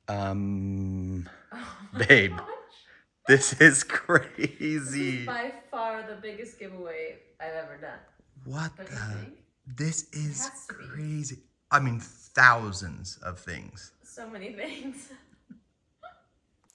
Um, Oh my babe, gosh. this is This is crazy. by far the biggest giveaway I've ever done. What Don't you the? think? This It is has to be. crazy. I mean, thousands of things. So many things.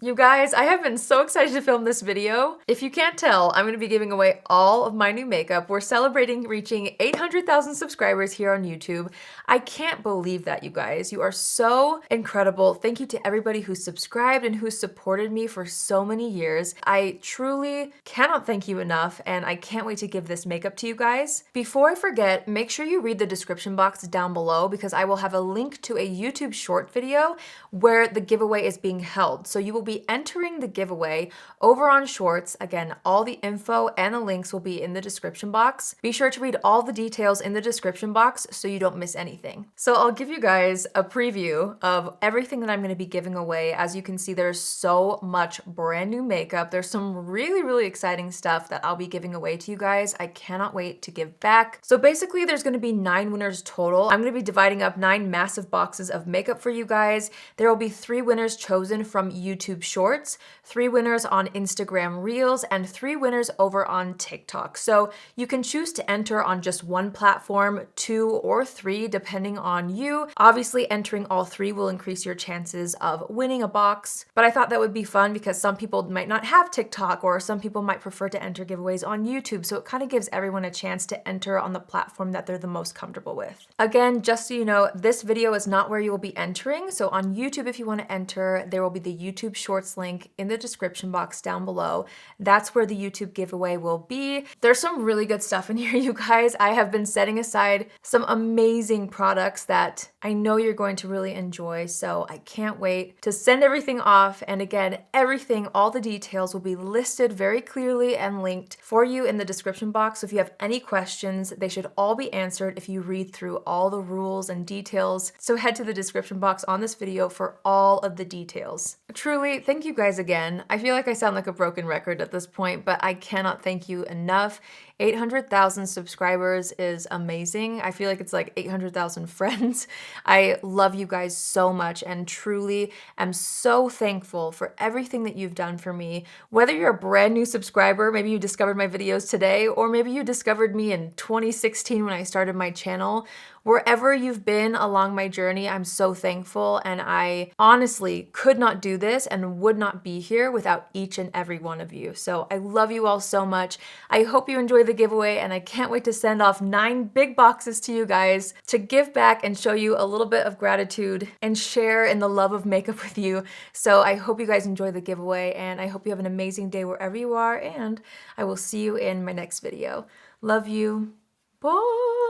You guys, I have been so excited to film this video. If you can't tell, I'm gonna be giving away all of my new makeup. We're celebrating reaching 800,000 subscribers here on YouTube. I can't believe that, you guys. You are so incredible. Thank you to everybody who subscribed and who supported me for so many years. I truly cannot thank you enough, and I can't wait to give this makeup to you guys. Before I forget, make sure you read the description box down below because I will have a link to a YouTube short video where the giveaway is being held. So you will be entering the giveaway over on Shorts. Again, all the info and the links will be in the description box. Be sure to read all the details in the description box so you don't miss anything. So I'll give you guys a preview of everything that I'm going to be giving away. As you can see, there's so much brand new makeup. There's some really, really exciting stuff that I'll be giving away to you guys. I cannot wait to give back. So basically, there's going to be 9 winners total. I'm going to be dividing up 9 massive boxes of makeup for you guys. There will be 3 winners chosen from YouTube Shorts, 3 winners on Instagram Reels, and 3 winners over on TikTok. So you can choose to enter on just one platform, 2 or 3, depending on you. Obviously, entering all 3 will increase your chances of winning a box, but I thought that would be fun because some people might not have TikTok or some people might prefer to enter giveaways on YouTube, so it kind of gives everyone a chance to enter on the platform that they're the most comfortable with. Again, just so you know, this video is not where you will be entering, so on YouTube, if you want to enter, there will be the YouTube Shorts link in the description box down below. That's where the YouTube giveaway will be. There's some really good stuff in here, you guys. I have been setting aside some amazing products that I know you're going to really enjoy, so I can't wait to send everything off. And again, everything, all the details will be listed very clearly and linked for you in the description box. So if you have any questions, they should all be answered if you read through all the rules and details. So head to the description box on this video for all of the details. Truly, thank you guys again. I feel like I sound like a broken record at this point, but I cannot thank you enough. 800,000 subscribers is amazing. I feel like it's like 800,000 friends. I love you guys so much and truly am so thankful for everything that you've done for me. Whether you're a brand new subscriber, maybe you discovered my videos today, or maybe you discovered me in 2016 when I started my channel, wherever you've been along my journey, I'm so thankful, and I honestly could not do this and would not be here without each and every one of you. So I love you all so much. I hope you enjoy the giveaway, and I can't wait to send off 9 big boxes to you guys to give back and show you a little bit of gratitude and share in the love of makeup with you. So I hope you guys enjoy the giveaway, and I hope you have an amazing day wherever you are, and I will see you in my next video. Love you. Bye!